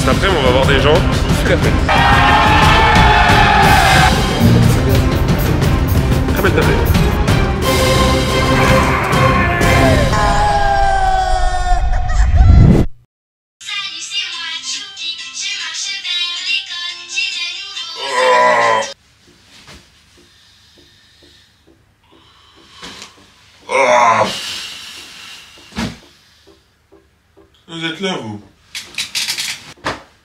Cet après-midi, on va voir des gens qui font la fête. Très belle tablette. Vous êtes là, vous?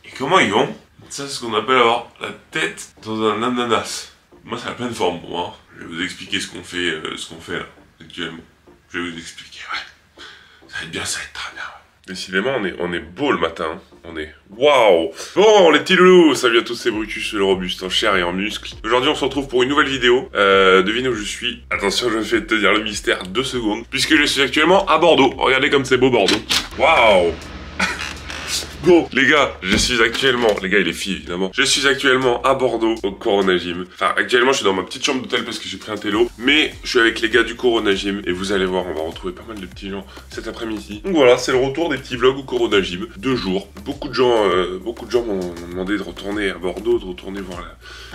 Et comment ils vont? Ça, c'est ce qu'on appelle avoir la tête dans un ananas. Moi, c'est la pleine forme pour moi. Je vais vous expliquer ce qu'on fait là, actuellement. Je vais vous expliquer, ouais. Ça va être bien, ça va être très bien. Décidément, on est beau le matin. On est waouh. Bon, les petits loulous, salut à tous, c'est Brutus, le robuste en chair et en muscle. Aujourd'hui, on se retrouve pour une nouvelle vidéo. Devinez où je suis. Attention, je vais te dire le mystère 2 secondes. Puisque je suis actuellement à Bordeaux. Regardez comme c'est beau Bordeaux. Waouh. Go les gars, je suis actuellement, les gars et les filles évidemment, je suis actuellement à Bordeaux au Corona Gym. Enfin actuellement je suis dans ma petite chambre d'hôtel parce que j'ai pris un télo, mais je suis avec les gars du Corona Gym et vous allez voir, on va retrouver pas mal de petits gens cet après-midi. Donc voilà, c'est le retour des petits vlogs au Corona Gym, 2 jours. Beaucoup de gens m'ont demandé de retourner à Bordeaux, de retourner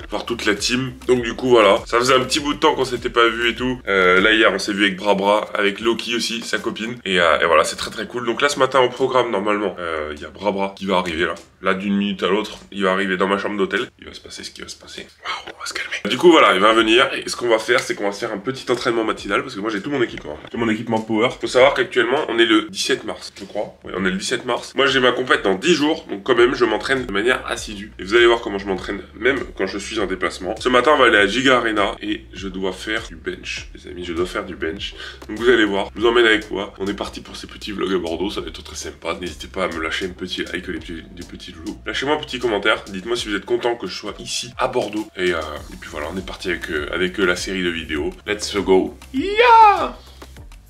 voir toute la team. Donc du coup voilà, ça faisait un petit bout de temps qu'on s'était pas vu et tout. Là hier on s'est vu avec Brabra, avec Loki aussi, sa copine. Et voilà, c'est très très cool. Donc là ce matin au programme normalement, il y a Brabra qui va arriver là d'une minute à l'autre, il va arriver dans ma chambre d'hôtel, il va se passer ce qui va se passer. Waouh, on va se calmer. Du coup voilà, il va venir et ce qu'on va faire, c'est qu'on va se faire un petit entraînement matinal parce que moi j'ai tout mon équipement. Tout mon équipement power. Faut savoir qu'actuellement on est le 17 mars, je crois. Oui, on est le 17 mars. Moi j'ai ma compète dans 10 jours, donc quand même je m'entraîne de manière assidue. Et vous allez voir comment je m'entraîne même quand je suis en déplacement. Ce matin on va aller à Giga Arena et je dois faire du bench, les amis, je dois faire du bench. Donc vous allez voir, je vous emmène avec moi. On est parti pour ces petits vlogs à Bordeaux, ça va être très sympa. N'hésitez pas à me lâcher un petit like, des petits loulous. Lâchez-moi un petit commentaire, dites-moi si vous êtes content que je sois ici à Bordeaux. Et puis voilà, on est parti avec la série de vidéos. Let's go. Yeah.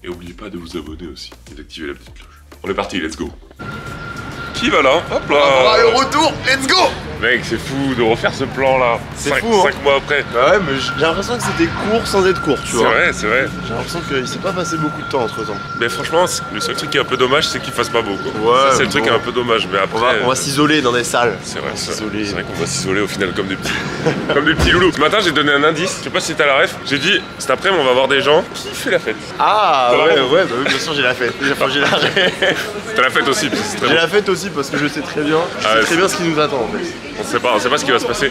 Et n'oubliez pas de vous abonner aussi et d'activer la petite cloche. On est parti, let's go. Qui va là? Hop là. Ah, le retour, let's go. Mec, c'est fou de refaire ce plan là. C'est fou, hein. 5 mois après. Bah ouais, mais j'ai l'impression que c'était court sans être court, tu vois. C'est vrai. J'ai l'impression qu'il s'est pas passé beaucoup de temps entre temps. Mais franchement, le seul truc qui est un peu dommage, c'est qu'il fasse pas beau. Quoi. Ouais. C'est le truc qui est un peu dommage, mais après. On va s'isoler dans des salles. C'est vrai, c'est vrai qu'on va s'isoler au final comme des petits. Comme des petits loulous. Ce matin, j'ai donné un indice. Je sais pas si t'as la ref. J'ai dit, cet après-midi, on va voir des gens qui fait la fête. Ah ouais, bah oui, bien sûr, j'ai la fête. J'ai la ref. T'as la fête aussi, c'est très J'ai la fête aussi parce que je sais très bien. Je sais très bien ce qui nous attend en fait. On sait pas ce qui va se passer.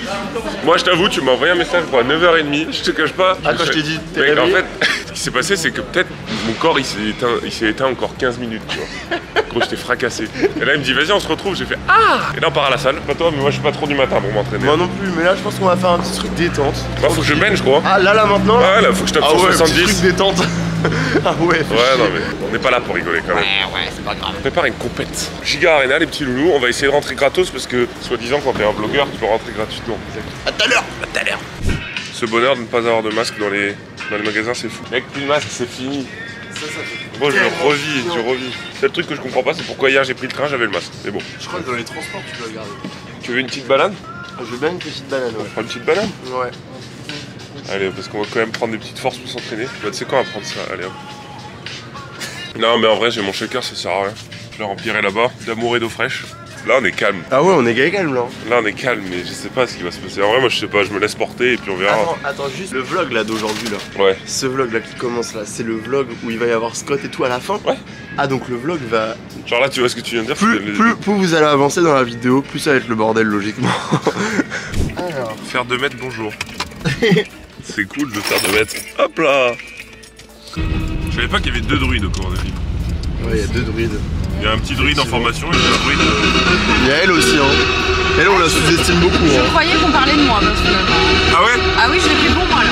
Moi je t'avoue, tu m'as envoyé un message pour à 9h30, je te cache pas. Ah quand je t'ai dit, t'es réveillé. réveillé. En fait, ce qui s'est passé c'est que peut-être mon corps il s'est éteint encore 15 minutes, tu vois. Gros, j'étais fracassé. Et là il me dit vas-y on se retrouve, j'ai fait ah. Et là on part à la salle, pas toi mais moi je suis pas trop du matin pour m'entraîner. Moi non plus, mais là je pense qu'on va faire un petit truc détente. Bah faut que je bench je crois. Ah là maintenant là. Ouais là faut que je tape sur 70. Petit truc détente. Ah ouais. Ouais non mais on n'est pas là pour rigoler quand même. Ouais c'est pas grave. On prépare une compète. Giga Arena les petits loulous, on va essayer de rentrer gratos parce que soi-disant quand t'es un blogueur tu peux rentrer gratuitement. À tout à l'heure. À tout à l'heure. Ce bonheur de ne pas avoir de masque dans les magasins c'est fou. Mec plus de masque c'est fini. Moi je revis. C'est le truc que je comprends pas, c'est pourquoi hier j'ai pris le train, j'avais le masque. Mais bon. Je crois que dans les transports tu peux le garder. Tu veux une petite banane? Je veux bien une petite banane, ouais. On prend une petite banane? Ouais. Allez, parce qu'on va quand même prendre des petites forces pour s'entraîner. Bah tu sais quoi, on va prendre ça, allez hop. Non mais en vrai j'ai mon shaker, ça sert à rien. Je le remplirai là-bas, d'amour et d'eau fraîche. Là on est calme. Ah ouais on est calme là. Là on est calme mais je sais pas ce qui va se passer. En vrai moi je sais pas, je me laisse porter et puis on verra. Attends juste le vlog là d'aujourd'hui là. Ouais. Ce vlog là qui commence là, c'est le vlog où il va y avoir Scott et tout à la fin. Ouais. Ah donc le vlog va... Genre là tu vois ce que tu viens de dire. Plus vous allez avancer dans la vidéo, plus ça va être le bordel logiquement. Alors. Faire 2 mètres bonjour. C'est cool de faire 2 mètres. Hop là. Je savais pas qu'il y avait 2 druides au Corona Gym. Ouais, il y a 2 druides. Il y a un petit druide en formation et un druide. Il y a elle aussi, hein. Elle, on la sous-estime beaucoup. Je croyais qu'on parlait de moi, finalement. Ah ouais? Ah oui, je l'ai pris pour moi, là.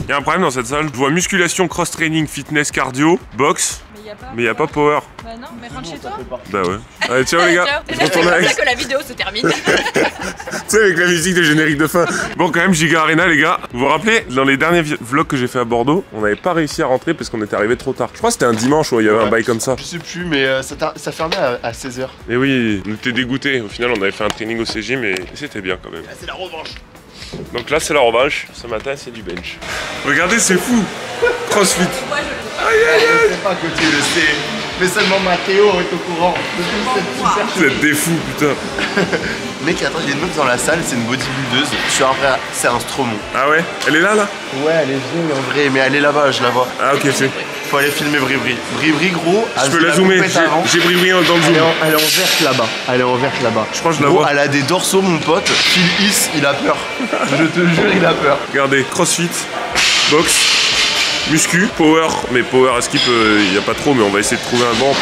Il y a un problème dans cette salle. Je vois musculation, cross-training, fitness, cardio, boxe. Mais il n'y a pas power. Bah non, mais rentre chez toi. Bah ouais. Allez, ciao les gars. C'est comme ça que la vidéo se termine. Tu sais, avec la musique de générique de fin. Bon, quand même, Giga Arena, les gars. Vous vous rappelez, dans les derniers vlogs que j'ai fait à Bordeaux, on n'avait pas réussi à rentrer parce qu'on était arrivé trop tard. Je crois que c'était un dimanche où il y avait un bail comme ça. Je sais plus, mais ça fermait à 16h. Et oui, on était dégoûtés. Au final, on avait fait un training au CG, mais c'était bien quand même. Là, c'est la revanche. Donc là, c'est la revanche. Ce matin, c'est du bench. Regardez, c'est fou. Crossfit. Moi, je le sais. Aïe, aïe, aïe. Je sais pas que tu le sais. Mais seulement Mathéo est au courant de toute cette super. Vous êtes des fous, putain. Mec, attends, il y a une meuf dans la salle, c'est une bodybuildeuse. Je suis un frère, c'est un Stromon. Ah ouais? Elle est là? Ouais, elle est vieille en vrai, mais elle est là-bas, je la vois. Ah ok, c'est. Faut aller filmer Bribri. Bribri, gros. Je peux la zoomer, j'ai Bribri dans le zoom. Elle est en verte là-bas. Elle est en verte là-bas. Je crois que je la vois. Elle a des dorsaux, mon pote. Phil Is, il a peur. Je te jure, il a peur. Regardez, crossfit, boxe, muscu, power, mais power à skip, il n'y a pas trop, mais on va essayer de trouver un banc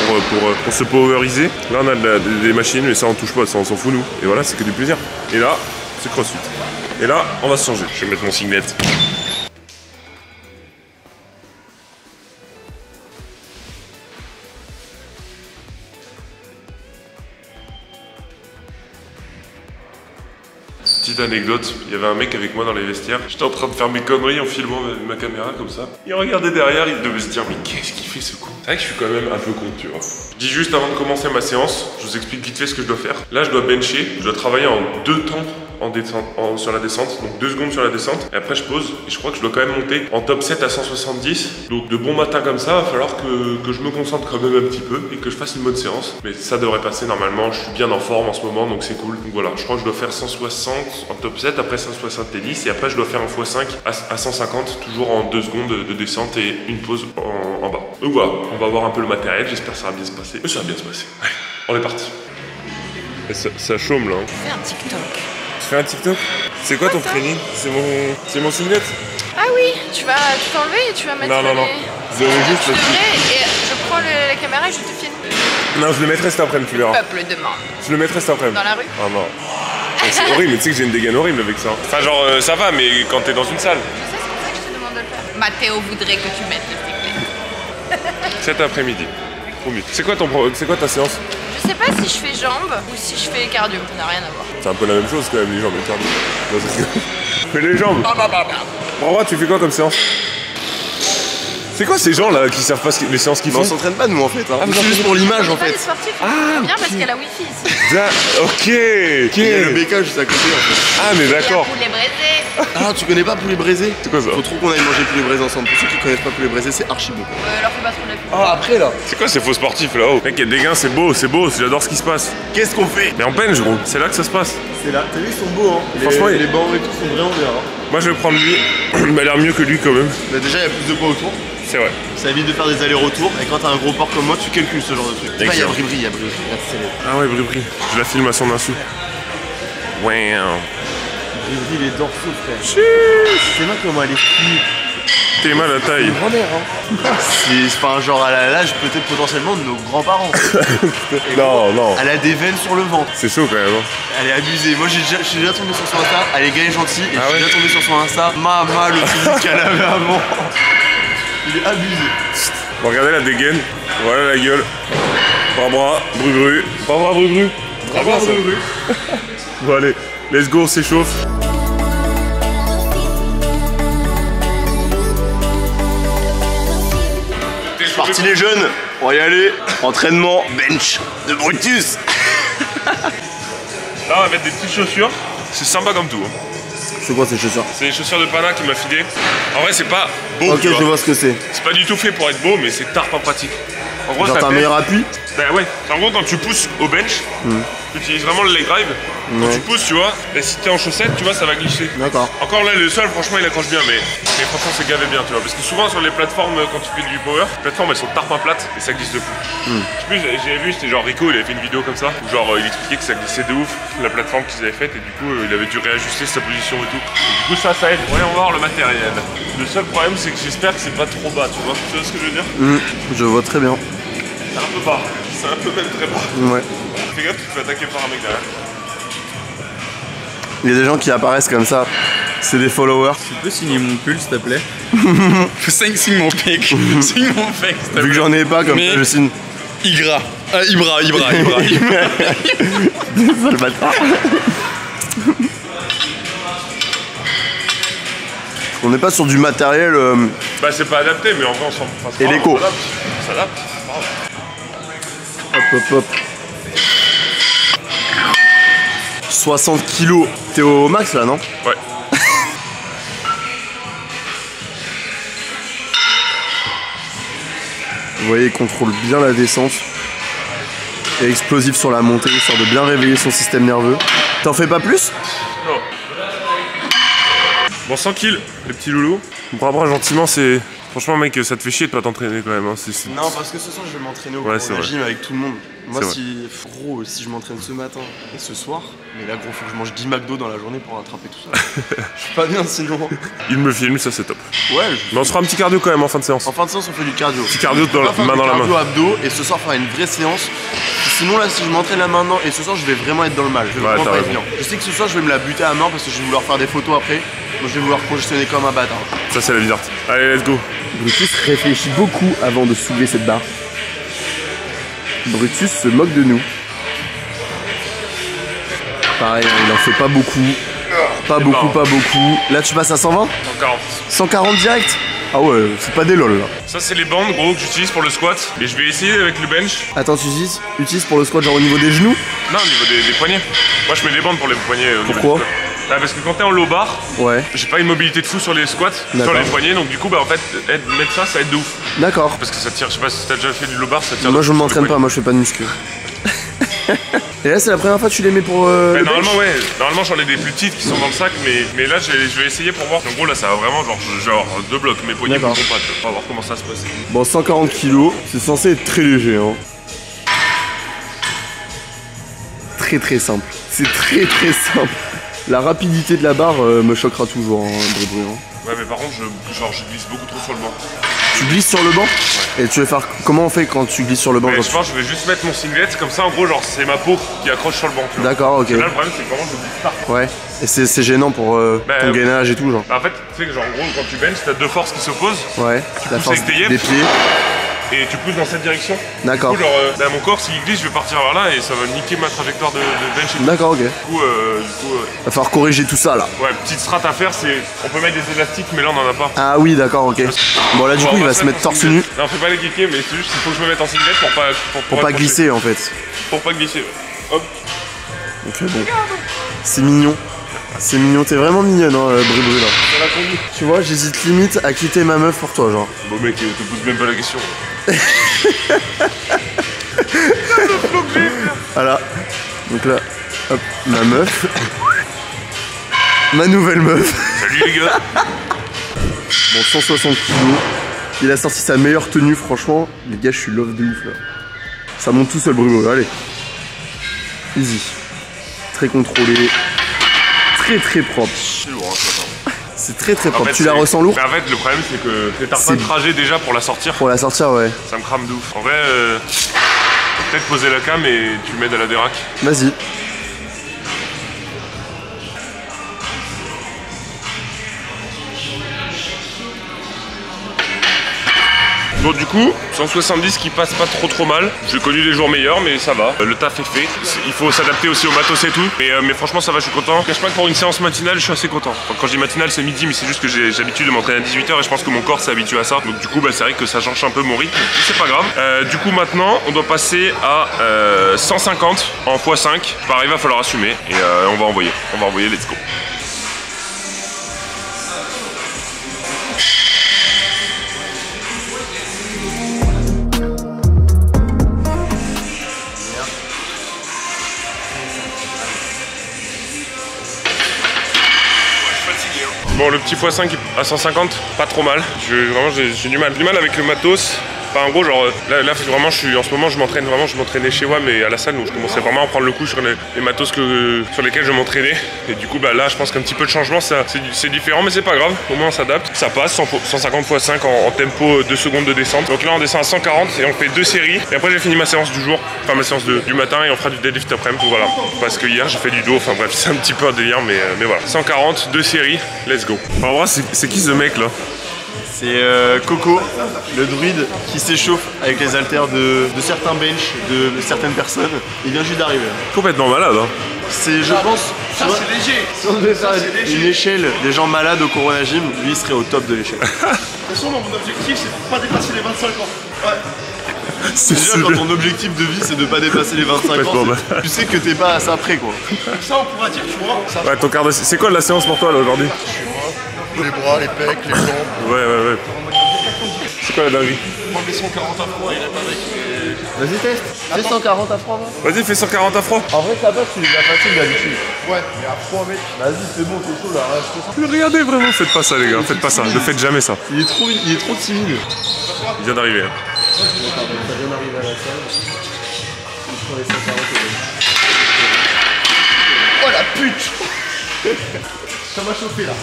pour se poweriser. Là on a des machines, mais ça on touche pas, ça on s'en fout nous. Et voilà, c'est que du plaisir. Et là, c'est crossfit. Et là, on va se changer. Je vais mettre mon singlet. Petite anecdote, il y avait un mec avec moi dans les vestiaires. J'étais en train de faire mes conneries en filmant ma caméra comme ça. Il regardait derrière, il devait se dire mais qu'est-ce qu'il fait ce con? C'est vrai que je suis quand même un peu con, tu vois. Je dis juste avant de commencer ma séance, je vous explique vite fait ce que je dois faire. Là je dois bencher, je dois travailler en 2 temps sur la descente, donc 2 secondes sur la descente, et après je pose, et je crois que je dois quand même monter en top 7 à 170, donc de bon matin comme ça, il va falloir que je me concentre quand même un petit peu, et que je fasse une bonne séance, mais ça devrait passer normalement, je suis bien en forme en ce moment, donc c'est cool, donc voilà, je crois que je dois faire 160 en top 7, après 170, et après je dois faire un x5 à 150, toujours en 2 secondes de descente et une pause en bas. Donc voilà, on va voir un peu le matériel, j'espère que ça va bien se passer, mais ça va bien se passer, allez, on est parti. Ça chôme là. Fais un TikTok. Tu fais un TikTok? C'est quoi ton training? C'est mon singlet? Ah oui, tu vas t'enlever et tu vas mettre Non. Tu Juste devrais et je prends la caméra et je te filme. Non, je le mettrai cet après-midi, tu verras. Le peuple demande. Je le mettrai cet après-midi. Dans la rue? Ah non. C'est horrible, mais tu sais que j'ai une dégaine horrible avec ça. Enfin genre ça va, mais quand t'es dans une salle. Je sais, c'est pour ça que je te demande de le faire. Mathéo voudrait que tu mettes le singlet. Cet après-midi. Promis. C'est quoi ta séance? Je sais pas si je fais jambes ou si je fais cardio, ça n'a rien à voir. C'est un peu la même chose quand même, les jambes et le cardio. Non, fais les jambes. Bravo, tu fais quoi comme séance? C'est quoi ces gens là qui savent pas les séances qu'ils font? On s'entraîne pas nous en fait, hein. Ah, C'est juste pour l'image en Pas les fait. sportifs, bien parce qu'il y a la wifi ici. Ok. Il y a le BK juste à côté en fait. Ah mais Il y a d'accord. poulet braisé. Ah, tu connais pas poulet braisé? C'est quoi ça? Faut trop qu'on aille manger poulet braisé ensemble. Pour ceux qui connaissent pas poulet braisé, c'est archi bon. Leur fais pas trop de la pub. Ah, après là. C'est quoi ces faux sportifs là-haut? Mec, il y a des gains, c'est beau, j'adore ce qui se passe. Qu'est-ce qu'on fait? Mais en bench gros, c'est là que ça se passe. C'est là. T'as vu, ils sont beaux hein. Franchement, les bancs et tout sont vraiment bien. Hein. Moi je vais prendre lui, il m'a l'air mieux que lui quand même. Bah, déjà, il y a plus de poids autour. C'est vrai. Ça évite de faire des allers-retours. Et quand t'as un gros porc comme moi, tu calcules ce genre de truc. Il y a Excellent. Bribri, il y a Bribri. Regarde, c'est les- Ah ouais, Bribri. Je la filme à son insu. Ouais. Bribri, les dorsaux, frère. C'est moi comment elle est fine. T'es mal à taille. Grand-mère, hein. C'est pas un genre à l'âge peut-être potentiellement de nos grands-parents. Non. Elle a des veines sur le ventre. C'est chaud quand même. Hein. Elle est abusée. Moi, je suis déjà tombé sur son Insta. Elle est gaie et gentille. Et Ah je suis ouais déjà tombé sur son Insta. Mama, le physique qu'elle avait avant. Il est abusé. Bon, regardez la dégaine. Voilà la gueule. Bras, bru-bru. Bras, bru-bru. Bras, bru-bru. Bon, allez, let's go, on s'échauffe. Parti les jeunes, on va y aller. Entraînement, bench de Brutus. Là, on va mettre des petites chaussures. C'est sympa comme tout. Hein. C'est quoi ces chaussures? C'est les chaussures de Pana qui m'a filé. En vrai, c'est pas beau. Ok, tu je vois. vois ce que c'est. C'est pas du tout fait pour être beau, mais c'est tarte en pratique. En gros, Genre ça t'as un fait... meilleur appui? Ben ouais. En gros, quand tu pousses au bench, tu utilises vraiment le leg drive. Quand tu pousses, tu vois, et si t'es en chaussette, tu vois, ça va glisser. D'accord. Encore là, le sol, franchement, il accroche bien, mais franchement, c'est gavé bien, tu vois. Parce que souvent, sur les plateformes, quand tu fais du power, les plateformes, elles sont tarpin plates et ça glisse de fou. Je sais plus, j'avais vu, c'était genre Rico, il avait fait une vidéo comme ça, où genre, il expliquait que ça glissait de ouf, la plateforme qu'ils avaient faite, et du coup, il avait dû réajuster sa position et tout. Et du coup, ça aide. Voyons voir le matériel. Le seul problème, c'est que j'espère que c'est pas trop bas, tu vois. Tu vois ce que je veux dire? Je vois très bien. C'est un peu bas. C'est un peu même très bas. Ouais. Fais gaffe, tu te fais attaquer par un mec derrière. Il y a des gens qui apparaissent comme ça. C'est des followers. Tu peux signer mon pull s'il te plaît? Signe mon pic. Signe mon fake s'il te plaît. Vu que j'en ai pas comme Mais- ça, je signe. Ibra. Ibra. Sale bâtard. On n'est pas sur du matériel. Bah, c'est pas adapté, mais en vrai, on s'en passe. Et l'écho. On s'adapte. Hop. 60 kilos. T'es au max là, non? Ouais. Vous voyez, il contrôle bien la descente. Et explosif sur la montée, histoire de bien réveiller son système nerveux. T'en fais pas plus? Non. Bon, 100 kills, les petits loulous. On prend gentiment, c'est... Franchement, mec, ça te fait chier de pas t'entraîner quand même. Hein. Non, parce que ce soir, je vais m'entraîner au gym avec tout le monde. Moi, si je m'entraîne ce matin et ce soir, mais là, gros, faut que je mange 10 McDo dans la journée pour rattraper tout ça. Je suis pas bien sinon. Il me filme, ça c'est top. Ouais. Mais on se fera un petit cardio quand même en fin de séance. En fin de séance, on fait du cardio. Petit cardio dans la main dans la main. Cardio abdos et ce soir, on fera une vraie séance. Sinon, là, si je m'entraîne là maintenant et ce soir, je vais vraiment être dans le mal. Je vais vraiment pas être bien. Je sais que ce soir, je vais me la buter à mort parce que je vais vouloir faire des photos après. Donc, je vais vouloir congestionner comme un bâtard. Ça, c'est la vie d'art. Allez, let's go. Brutus réfléchit beaucoup avant de soulever cette barre. Brutus se moque de nous. Pareil, il en fait pas beaucoup. Pas beaucoup. Là, tu passes à 120 ? 140. 140 direct ? Ah ouais, c'est pas des lol là. Ça, c'est les bandes, gros, que j'utilise pour le squat. Et je vais essayer avec le bench. Attends, tu utilises pour le squat genre au niveau des genoux ? Non, au niveau des poignets. Moi, je mets des bandes pour les poignets. Pourquoi ? Bah, parce que quand t'es en low bar, ouais, j'ai pas une mobilité de fou sur les squats, sur les poignets, donc du coup, bah en fait, mettre ça aide de ouf. D'accord. Parce que ça tire, je sais pas si t'as déjà fait du low bar, ça tire. Moi, je m'entraîne pas, moi, je fais pas de muscu. Et là, c'est la première fois que tu les mets pour. Bah, normalement, ouais. Normalement, j'en ai des plus petites qui sont dans le sac, mais là, je vais essayer pour voir. En gros, là, ça va vraiment genre 2 blocs. Mes poignets ne pas. On va voir comment ça se passe. Bon, 140 kilos, c'est censé être très léger, hein. Très simple. C'est très simple. La rapidité de la barre me choquera toujours, hein, Brébré. Hein. Ouais, mais par contre, je glisse beaucoup trop sur le banc. Tu glisses sur le banc? Ouais. Et tu veux faire... Comment on fait quand tu glisses sur le banc? Je pense que je vais juste mettre mon singlet, comme ça, en gros, genre, c'est ma peau qui accroche sur le banc. D'accord, ok. Et là, le problème, c'est que vraiment, je glisse partout. Ouais. Et c'est gênant pour ton gainage et tout, genre. Bah, en fait, tu sais que, genre, en gros, quand tu benches, t'as deux forces qui s'opposent. Ouais. La force des pieds. Et tu pousses dans cette direction. D'accord. Du coup, genre, mon corps, s'il glisse, je vais partir vers là et ça va niquer ma trajectoire de bench. D'accord, ok. Du coup, va falloir corriger tout ça là. Ouais, petite strat à faire, c'est. On peut mettre des élastiques, mais là, on en a pas. Ah oui, d'accord, ok. Bon, là, du coup, il va se mettre torse nu. Non, on fait pas les geeker, mais c'est juste qu'il faut que je me mette en singlet pour pas glisser en fait. Pour pas glisser, ouais. Hop. Ok, bon. C'est mignon. C'est mignon, t'es vraiment mignonne, hein, Bru là. Tu vois, j'hésite limite à quitter ma meuf pour toi, genre. Bon, mec, te pose même pas la question. Voilà. Donc là, hop, ma meuf. Ma nouvelle meuf. Salut les gars. Bon, 160 kilos. Il a sorti sa meilleure tenue, franchement. Les gars, je suis love de ouf là. Ça monte tout seul, Bruno. Allez. Easy. Très contrôlé. Très propre. C'est très propre. En fait, tu la ressens lourd? En fait, le problème, c'est que t'as pas de trajet déjà pour la sortir. Pour la sortir, ouais. Ça me crame de ouf. En vrai, peut-être poser la cam et tu m'aides à la déraque. Vas-y. Bon, du coup, 170 qui passe pas trop mal. J'ai connu des jours meilleurs, mais ça va. Le taf est fait. Il faut s'adapter aussi au matos et tout. Mais franchement, ça va, je suis content. Je cache pas que pour une séance matinale, je suis assez content. Enfin, quand je dis matinale, c'est midi, mais c'est juste que j'ai l'habitude de m'entraîner à 18 h et je pense que mon corps s'est habitué à ça. Donc, du coup, bah, c'est vrai que ça change un peu mon rythme. C'est pas grave. Du coup, maintenant, on doit passer à 150 en x5. Pareil, va falloir assumer. Et on va envoyer. Let's go. Bon, le petit x5 à 150, pas trop mal. Vraiment, j'ai du mal avec le matos. Enfin, en gros, genre, là vraiment, en ce moment, je m'entraînais chez WAM et à la salle, donc je commençais vraiment à prendre le coup sur les matos sur lesquels je m'entraînais. Et du coup, bah là, je pense qu'un petit peu de changement, c'est différent, mais c'est pas grave. Au moins, on s'adapte. Ça passe, 150 x 5 en tempo 2 secondes de descente. Donc là, on descend à 140 et on fait 2 séries. Et après, j'ai fini ma séance du jour, enfin ma séance du matin, et on fera du deadlift après. Donc voilà. Parce que hier, j'ai fait du dos. Enfin bref, c'est un petit peu un délire, mais voilà. 140, 2 séries, let's go. En vrai, c'est qui ce mec là? C'est Coco, le druide qui s'échauffe avec les haltères de certains bench, de certaines personnes. Il vient juste d'arriver. Complètement malade, hein. C'est, je pense, ça c'est léger. Si on devait faire une échelle des gens malades au Corona Gym, lui il serait au top de l'échelle. De toute façon, mon objectif c'est de pas dépasser les 25 ans. Ouais. C'est déjà quand ton objectif de vie c'est de pas dépasser les 25 ans, tu sais que t'es pas à ça près quoi. Ça on pourra dire, tu vois. Ça, ouais, ton quart de... C'est quoi la séance pour toi là aujourd'hui? Les bras, les pecs, les jambes. Ouais. C'est quoi la dinguerie? prendre les 140 à froid et là avec. Vas-y, teste. Fais 140 à froid, va. Vas-y, fais 140 à froid. En vrai, ça passe, tu les as faciles d'habitude. Ouais, mais à froid, mec. Vas-y, c'est bon, t'es chaud là, reste ça. Mais regardez, vraiment, faites pas ça, les gars. Faites pas ça. Ne faites jamais ça. Il est trop timide. Il vient d'arriver. Hein. Ça vient d'arriver à la salle. Je prends les 140 Oh la pute. Ça m'a chauffé là.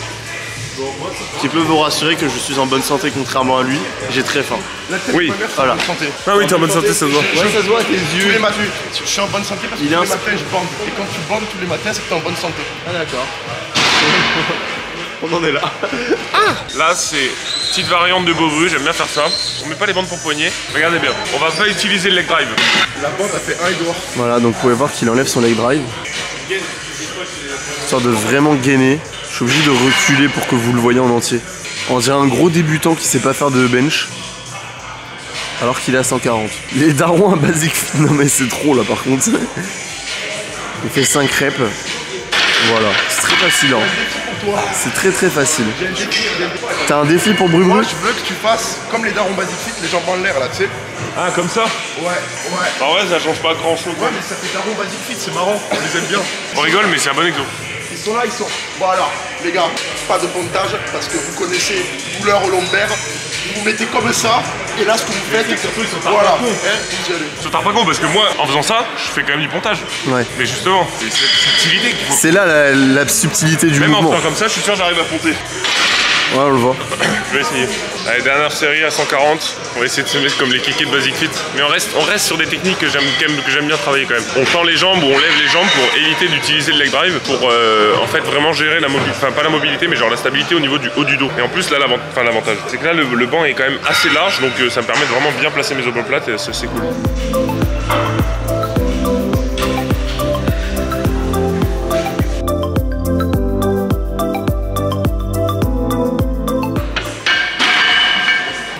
Qui peut vous rassurer que je suis en bonne santé contrairement à lui. J'ai très faim. La tête Oui. de ma mère, Voilà. c'est en bonne santé. Ah oui, t'es en bonne santé, ça se voit. Ouais, ça se voit à tes Tous yeux. les matins, je suis en bonne santé parce que Il est tous les un- matins je bande. Et quand tu bandes tous les matins, c'est que t'es en bonne santé. Ah d'accord. On en est là. Là, c'est petite variante de Beauvru, j'aime bien faire ça. On met pas les bandes pour poignet. Regardez bien, on va pas utiliser le leg drive. La bande a fait un et dehors. Voilà, donc vous pouvez voir qu'il enlève son leg drive. Histoire de vraiment gainer. Je suis obligé de reculer pour que vous le voyez en entier. On dirait un gros débutant qui sait pas faire de bench. Alors qu'il est à 140. Les darons à basic fit. Non mais c'est trop là par contre. Il fait 5 reps. Voilà, c'est très facile hein. C'est très facile. J'ai un défi. T'as un défi pour Brubru? Moi, je veux que tu fasses comme les darons basic fit, les jambes en l'air là, tu sais. Ah, comme ça? Ouais. En vrai, ça change pas grand chose. Ouais, mais ça fait daron basic fit, c'est marrant. On les aime bien. On rigole, mais c'est un bon exemple. Ils sont là, ils sont. Bon alors, les gars, pas de pontage parce que vous connaissez douleur au lombaire. Vous vous mettez comme ça, et là ce que vous faites, voilà, vous y allez. Je t'en rends pas compte parce que moi, en faisant ça, je fais quand même du pontage. Ouais. Mais justement, c'est cette subtilité qu'il faut. C'est là la subtilité du Même en mouvement. faisant comme ça, je suis sûr que j'arrive à ponter. Ouais, on le voit. Je vais essayer. Allez, dernière série à 140. On va essayer de se mettre comme les kékés de Basic Fit. Mais on reste sur des techniques que j'aime bien travailler quand même. On tend les jambes ou on lève les jambes pour éviter d'utiliser le leg drive pour en fait vraiment gérer la mobilité, enfin pas la mobilité mais genre la stabilité au niveau du haut du dos. Et en plus là l'avantage, c'est que là le banc est quand même assez large donc ça me permet de vraiment bien placer mes omoplates et c'est cool.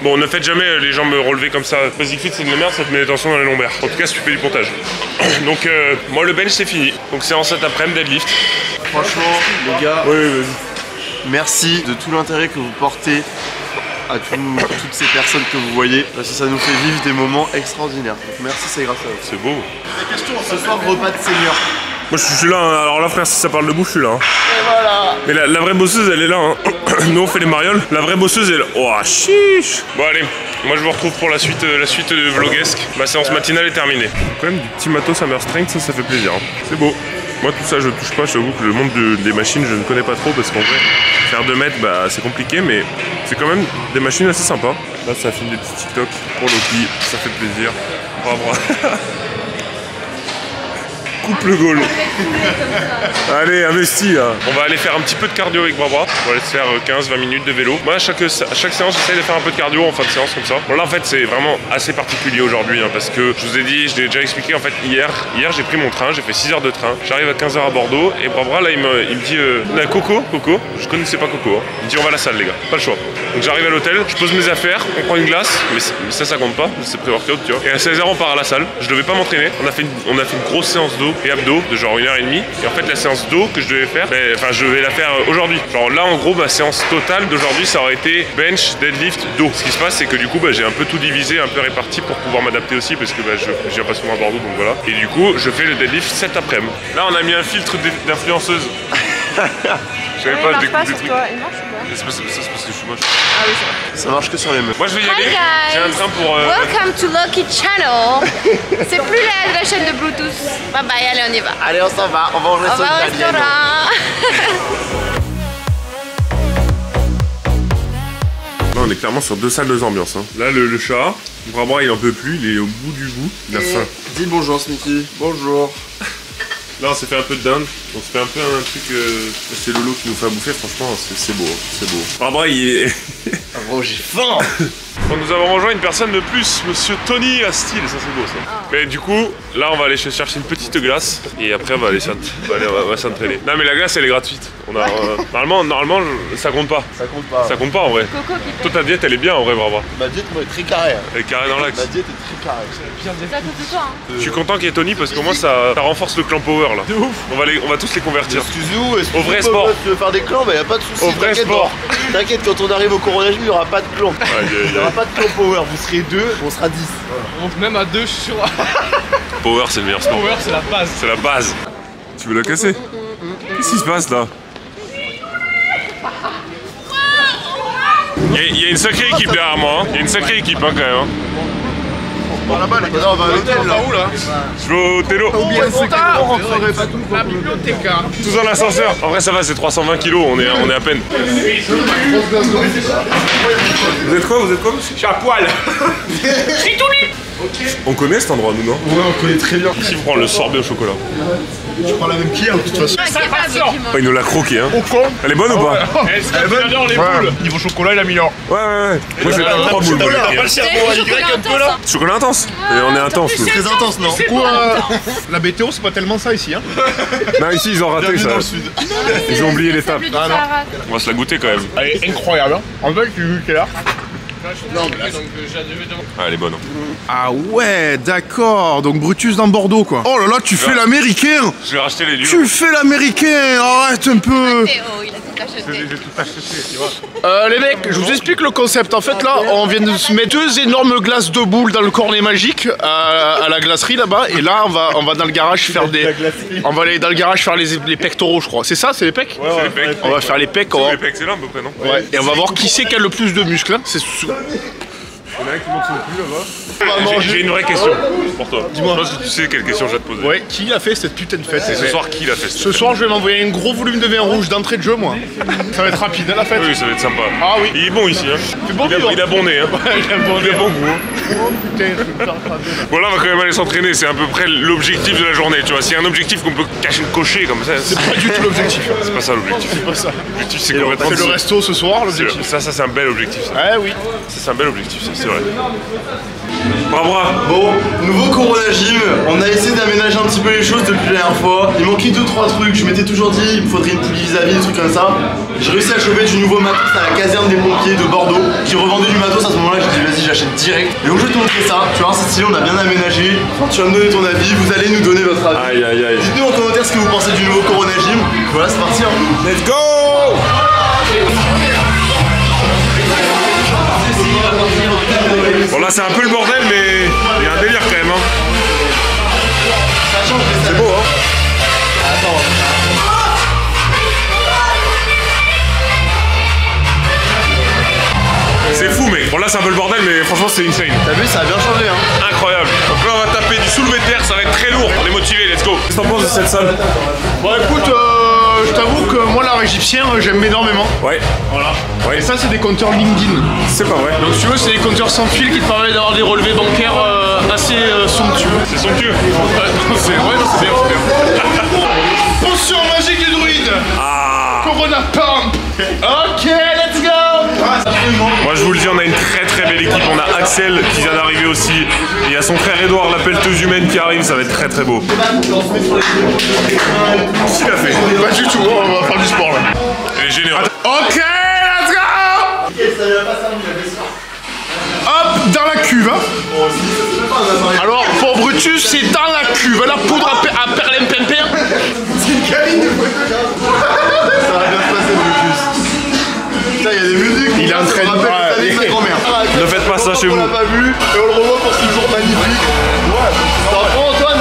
Bon, ne faites jamais les jambes relevées comme ça. Basic Fit, c'est de la merde, ça te met des tensions dans les lombaires. En tout cas, si tu fais du pontage. Donc, moi, le bench, c'est fini. Donc, séance cet après-midi, deadlift. Franchement, les gars, Oui, vas-y. merci de tout l'intérêt que vous portez à toutes ces personnes que vous voyez. Parce que ça nous fait vivre des moments extraordinaires. Donc merci, c'est grâce à vous. C'est beau. Des questions, Ce soir, repas de senior. Moi, je suis là. Hein. Alors là, frère, si ça parle de bouffe, je suis là. Hein. Et voilà. Mais la vraie bosseuse, elle est là. Hein. Nous, on fait les marioles. La vraie bosseuse, elle est là. Oh, chiche. Bon, allez. Moi, je vous retrouve pour la suite de vloguesque. Ma séance matinale est terminée. Quand même, du petit matos Hammer Strength, ça fait plaisir. Hein. C'est beau. Moi, tout ça, je touche pas. Je t'avoue que le monde des machines, je ne connais pas trop parce qu'en vrai, faire 2 mètres, bah, c'est compliqué, mais c'est quand même des machines assez sympas. Là, ça filme des petits TikTok pour Loki. Ça fait plaisir. Bravo. Coupe le goal. Allez, investis là. On va aller faire un petit peu de cardio avec Barbara. On va aller se faire 15-20 minutes de vélo. Moi, à chaque séance, j'essaie de faire un peu de cardio en fin de séance comme ça. Bon, là, en fait, c'est vraiment assez particulier aujourd'hui hein, parce que je vous ai dit, je l'ai déjà expliqué. En fait, hier j'ai pris mon train, j'ai fait 6 heures de train. J'arrive à 15h à Bordeaux et Barbara, là, il me dit Coco, je connaissais pas Coco. Hein. Il me dit, on va à la salle, les gars, pas le choix. Donc, j'arrive à l'hôtel, je pose mes affaires, on prend une glace, mais ça compte pas, c'est pré-workout, tu vois. Et à 16h, on part à la salle. Je devais pas m'entraîner. On a fait une grosse séance d'eau et abdos de genre 1h30. Et en fait, la séance d'eau que je devais faire, je vais la faire aujourd'hui. Genre là, en gros, ma séance totale d'aujourd'hui, ça aurait été bench, deadlift, dos. Ce qui se passe, c'est que du coup, j'ai un peu tout divisé, un peu réparti pour pouvoir m'adapter aussi parce que je viens pas souvent à Bordeaux, donc voilà. Et du coup, je fais le deadlift cet après-midi. Là, on a mis un filtre d'influenceuse. Je savais pas, je découvre des trucs. Il marche ou pas? C'est parce que je suis moche. Ah oui, c'est vrai. Ça marche que sur les meufs. Moi, je vais y Hi aller. J'ai un guys! train pour. Welcome to Lucky Channel. C'est plus la chaîne de Bluetooth. Bye bye, allez, on y va. Allez, on s'en va. On va au On va au restaurant. restaurant. Là, on est clairement sur 2 salles, 2 ambiances. Hein. Là, le chat, Barbara, il en peut plus, il est au bout du bout. Il a faim. Dis bonjour, Sneaky. Bonjour. Là, on s'est fait un peu de dinde. On se fait un peu un truc. C'est Lolo qui nous fait à bouffer. Franchement, c'est beau. Hein. C'est beau. Barbara, il est. Ah, gros, j'ai faim. Bon, nous avons rejoint une personne de plus, monsieur Tony Astil. Ça, c'est beau, ça. Mais du coup, là, on va aller chercher une petite glace. Et après, on va aller s'entraîner. Non, mais la glace, elle est gratuite. On a, normalement, ça compte pas. Ça compte pas. Ça compte pas en vrai. Coco qui Toi, ta diète, elle est bien en vrai, Barbara. Ma diète, moi, est très carrée. Elle est carrée dans l'axe. Ma diète est très carrée. C'est à cause de toi. Hein. Je suis content qu'il y ait Tony parce qu'au moins ça renforce le clan Power là. De ouf. On va tous les convertir. Excuse-nous, est-ce que Au vrai tu sport. peux faire des clans? Bah, y a pas de soucis. Au vrai t'inquiète, sport. T'inquiète, quand on arrive au Corona Gym, il y aura pas de clan. Il y aura pas de clan Power. Vous serez 2, on sera 10. On monte même à 2, je suis sûr. Power, c'est le meilleur sport. Power, c'est la base. C'est la base. Tu veux la casser? Qu'est-ce qui se passe là? Il y a une sacrée équipe derrière moi. Hein. Il y a une sacrée équipe hein, quand même. Hein. Bon, là-bas, les gars, on va à l'hôtel là. Où là? Je vais au télo. La bibliothèque. Tous dans l'ascenseur. En vrai, ça va, c'est 320 kilos. On est à peine. Vous êtes quoi? Je suis à poil. Je suis tout nu. On connaît cet endroit, nous, non? Ouais, on connaît très bien. Qui prend le sorbet au chocolat? Je prends la même qu'hier, de toute façon. Oh, il nous l'a croqué, hein. Elle est bonne ou pas? J'adore les boules. Niveau chocolat, il a mis l'or. Ouais. Moi, j'ai 3 boules. T'as pas le cerveau à Y un peu là? Chocolat intense. Et on est intense, nous. Très intense, non? La BTO, c'est pas tellement ça ici. Hein. Non, ici, ils ont raté Bienvenue ça. dans le sud. Ils ont oublié l'étape. Ah non. On va se la goûter quand même. Elle est incroyable. Hein. En fait, tu es là. Non, Ah, elle est bonne. Ah ouais, d'accord. Donc Brutus dans Bordeaux, quoi. Oh là là, tu fais l'américain. Je vais racheter les lieux. Tu fais l'américain. Arrête un peu. Théo, il a tout acheté. Les mecs, je vous explique le concept. En fait, là, on vient de se mettre 2 énormes glaces de boules dans le cornet magique à la glacerie là-bas. Et là, on va dans le garage faire des. On va aller dans le garage faire les pectoraux, je crois. C'est ça, c'est les pecs? C'est les pecs. On va faire les pecs. Les pecs, c'est là à peu près, non? Ouais. Et on va voir qui c'est qui a le plus de muscles. Hein. C'est Il y en a un qui monte son cul là-bas. J'ai une vraie question pour toi. Dis-moi. Je pense que tu sais quelle question je vais te poser. Ouais, qui a fait cette putain de fête? Et ce soir, qui l'a fait? Ce soir, je vais m'envoyer un gros volume de vin rouge d'entrée de jeu, moi. Ça va être rapide, hein, la fête. Oui, ça va être sympa. Ah oui. Il est bon ici, hein. C'est bon, Il a bon nez, hein. Il a bon Il a bon goût. Hein. Oh putain, je vais me faire cramer. Bon, là, on va quand même aller s'entraîner. C'est à peu près l'objectif de la journée, tu vois. S'il y a un objectif qu'on peut cocher comme ça, C'est pas du tout l'objectif. c'est pas ça l'objectif. C'est pas ça. L'objectif, c'est complètement. C'est le resto ce soir, l'objectif. Ça, c'est un bel objectif. Ça, Ah oui. c'est un bel objectif, ça, c'est vrai. Barbara. Bon, nouveau Corona Gym, on a essayé d'aménager un petit peu les choses depuis la dernière fois. Il manquait 2-3 trucs, je m'étais toujours dit il me faudrait une poulie vis-à-vis, des trucs comme ça. J'ai réussi à choper du nouveau matos à la caserne des pompiers de Bordeaux qui revendait du matos à ce moment-là, j'ai dit vas-y j'achète direct. Et donc je vais te montrer ça, tu vois c'est stylé, on a bien aménagé. Enfin, tu vas me donner ton avis, vous allez nous donner votre avis. Aïe. Dites-nous en commentaire ce que vous pensez du nouveau Corona Gym. Voilà c'est parti hein. Let's go! Bon là c'est un peu le bordel mais il y a un délire quand même hein. C'est beau hein. C'est fou mec. Bon là c'est un peu le bordel mais franchement c'est insane. T'as vu ça a bien changé hein. Incroyable. Donc là on va taper du soulevé de terre, ça va être très lourd. On est motivé, let's go. Qu'est-ce que t'en penses de cette salle? Bon écoute, je t'avoue que moi l'art égyptien j'aime énormément. Ouais. Voilà. Ouais. Et ça c'est des compteurs LinkedIn. C'est pas vrai. Donc si tu veux c'est des compteurs sans fil qui te permettent d'avoir des relevés bancaires assez somptueux. C'est somptueux. C'est bien. Potion magique du druide. Ah. Corona Pump. Ok, let's go. Moi je vous le dis, on a une très belle équipe. On a Axel qui vient d'arriver aussi. Et il y a son frère Edouard, la pelleteuse humaine qui arrive. Ça va être très beau. Qu'est-ce qu'il a fait? Pas du tout, on va faire du sport là. Elle est généreuse. Ok, let's go. Hop, dans la cuve. Hein. Alors pour Brutus, c'est dans la cuve. La poudre à perlimpinpin. C'est une cabine de ça va bien se passer Brutus. Putain il y a des musiques. Il est en train de sa grand-mère. Ne faites pas ça chez vous. On l'a pas vu et on le revoit pour ce jour magnifique. Ouais. T'en prends Antoine?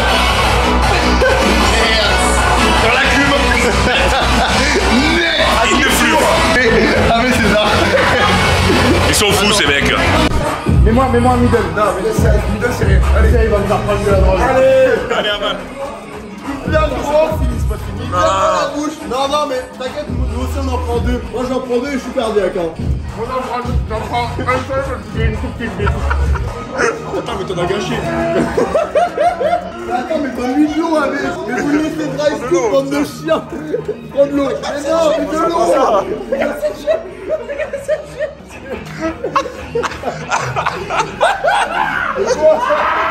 dans la cuve. Il ne flûte. Ah mais César. Ils sont fous ces mecs. Mets-moi un middle. Non mais middle c'est rien. Allez, il va me faire prendre de la drogue. Allez Aman. Bien gros. C'est pas fini. Bien dans la bouche. Non mais t'inquiète, nous aussi on en prend 2. Moi j'en prends 2 et je suis cardiaque hein. Moi j'en prends un seul parce qu'il y a une toute petite bête. Attends mais t'en as gâché. Attends mais donne-lui de l'eau allez. Mais vous laissez dry scoop bande de chiens. Prends de l'eau. Mais non mais de l'eau.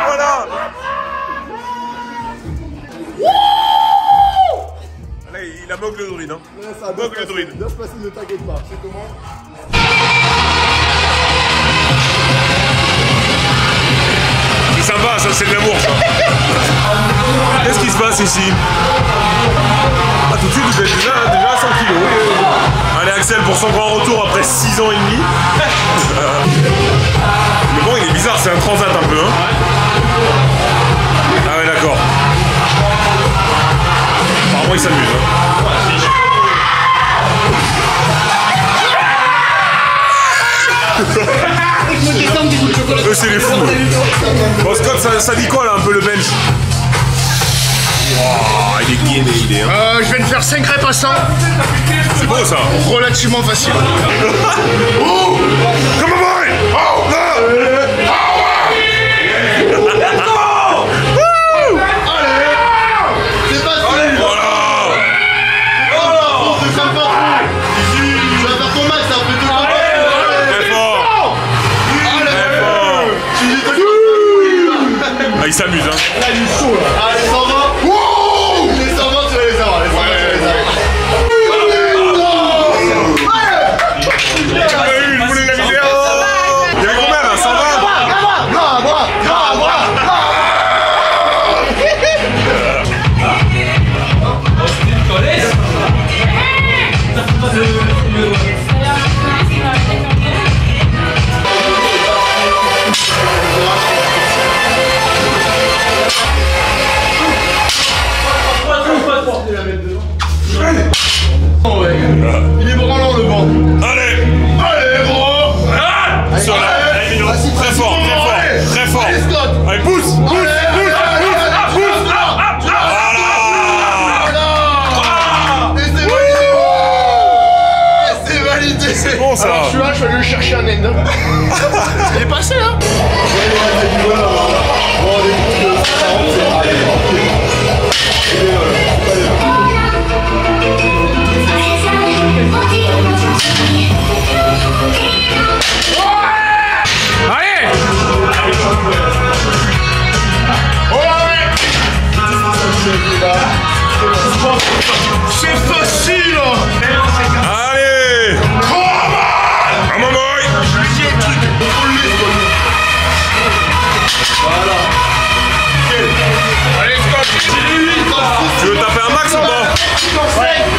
Voilà. Allez, il a moque le druide. druide, hein. Ça Bug le druide. 9 passer, ne t'inquiète pas. C'est comment? C'est sympa, ça c'est de l'amour ça. Qu'est-ce qui se passe ici? Ah tout de suite vous êtes déjà à 100 kilos. Allez Axel pour son grand retour après 6 ans et demi. Mais bon il est bizarre, c'est un transat un peu hein. Ah ouais d'accord. Apparemment il s'amuse hein. Eux c'est les fous. Bon Scott ça dit quoi là un peu le bench? Oh, il est gainé il est hein. Je viens de faire 5 reps à 100. C'est beau ça. Relativement facile. Oh come on boy. Oh no. C'est pas ça. Voilà. C'est sympa. Tu vas faire ton max après tout. Très fort. Très fort. Ah il s'amuse hein. Allez 120. Les 120 tu vas les avoir. Les 120 tu vas les avoir. Vous voulez la vidéo? Il y a combien là? 120? Il est branlant le banc. Allez gros. Sur la très fort, très fort. Allez Scott. Allez pousse. Voilà. Et c'est validé. Et c'est validé. C'est bon ça. Alors celui-là, je vais aller le chercher un end. Il est passé hein. C'est facile. Allez. Come on boy. Allez Scott. Tu veux taper un max ou pas?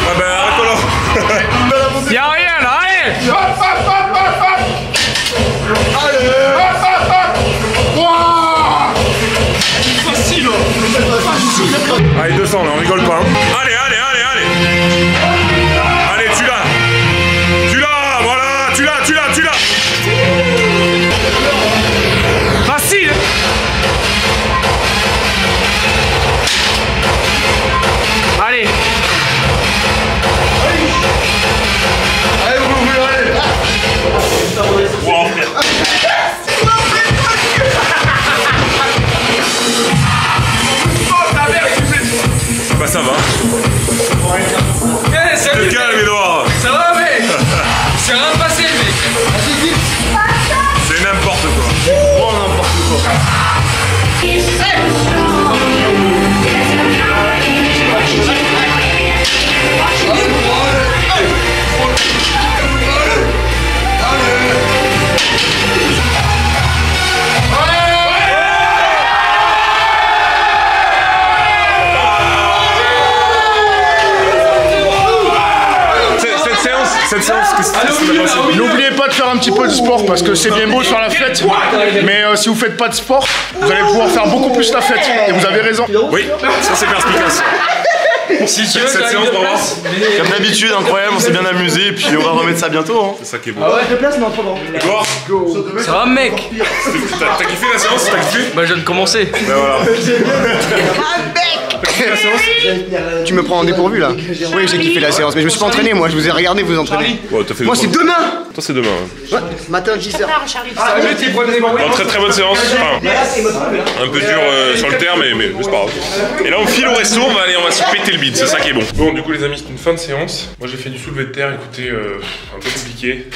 Ah ben arrête là. Y'a rien là, allez. Facile. Allez 200 là, on rigole pas hein. Allez. Allez tu l'as. Voilà, tu l'as. Facile. Allez. Wow. Bah ça va. Te calme Edouard. Ça va mec. C'est rien passé mec. C'est n'importe quoi. Cette séance, qu'est-ce qui s'est passé? N'oubliez pas de faire un petit peu de sport parce que c'est bien beau de faire la fête, mais si vous faites pas de sport, vous allez pouvoir faire beaucoup plus la fête. Et vous avez raison. Oui, ça c'est perspicace. Si tu veux, Cette séance pour voir. Comme d'habitude, incroyable, on s'est bien amusé et puis on va remettre ça bientôt. Hein. C'est ça qui est beau. Ah Edouard, ça va mec. t'as kiffé la séance? T'as kiffé? Bah je viens de commencer. Ben voilà. T'as kiffé la séance? Tu me prends en dépourvu là. Oui, j'ai kiffé la séance, mais je me suis pas entraîné moi, je vous ai regardé vous entraîner. Ouais, t'as fait Moi c'est demain. Toi c'est demain. Ouais. Matin 10h. Bon, très bonne séance. Enfin, un peu dur sur le terme, mais c'est pas grave. Et là on file au resto, on va se péter le bide, c'est ça qui est bon. Bon, du coup les amis, c'est une fin de séance. Moi j'ai fait du soulevé de terre, écoutez, un peu compliqué.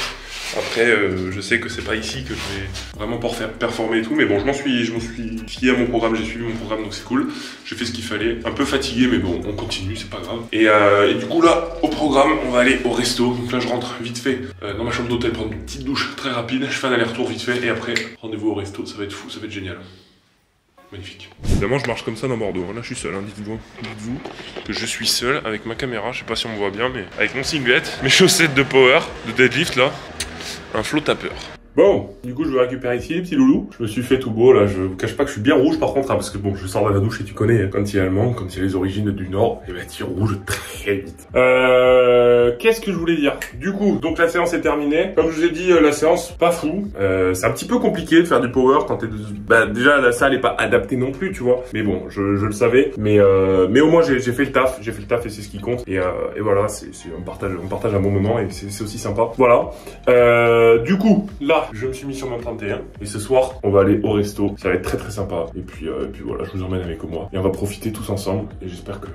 Après, je sais que c'est pas ici que je vais vraiment pour faire performer et tout, mais bon, je m'en suis fié à mon programme, j'ai suivi mon programme, donc c'est cool. J'ai fait ce qu'il fallait, un peu fatigué, mais bon, on continue, c'est pas grave. Et du coup là, au programme, on va aller au resto. Donc là, je rentre vite fait dans ma chambre d'hôtel, prendre une petite douche très rapide. Je fais un aller-retour vite fait, et après, rendez-vous au resto. Ça va être fou, ça va être génial. Magnifique. Évidemment, je marche comme ça dans Bordeaux. Là, je suis seul, hein. Dites-vous que je suis seul avec ma caméra. Je sais pas si on me voit bien, mais avec mon singlet, mes chaussettes de power, de deadlift là, un flow tapeur. Bon, du coup je vais récupérer ici les petits loulous. Je me suis fait tout beau là, je vous cache pas que je suis bien rouge par contre, hein, parce que bon, je sors de la douche et tu connais, hein, quand il est allemand, comme il a les origines du Nord, et ben tu rouge très vite. Qu'est-ce que je voulais dire? Du coup, donc la séance est terminée. Comme je vous ai dit, la séance, pas fou. C'est un petit peu compliqué de faire du power quand t'es... Bah déjà la salle est pas adaptée non plus, tu vois. Mais bon, je le savais. Mais au moins j'ai fait le taf. J'ai fait le taf et c'est ce qui compte. Et voilà, on partage un bon moment et c'est aussi sympa. Voilà. Du coup, là, je me suis mis sur mon 31 et ce soir on va aller au resto, ça va être très sympa et puis voilà, je vous emmène avec moi et on va profiter tous ensemble et j'espère que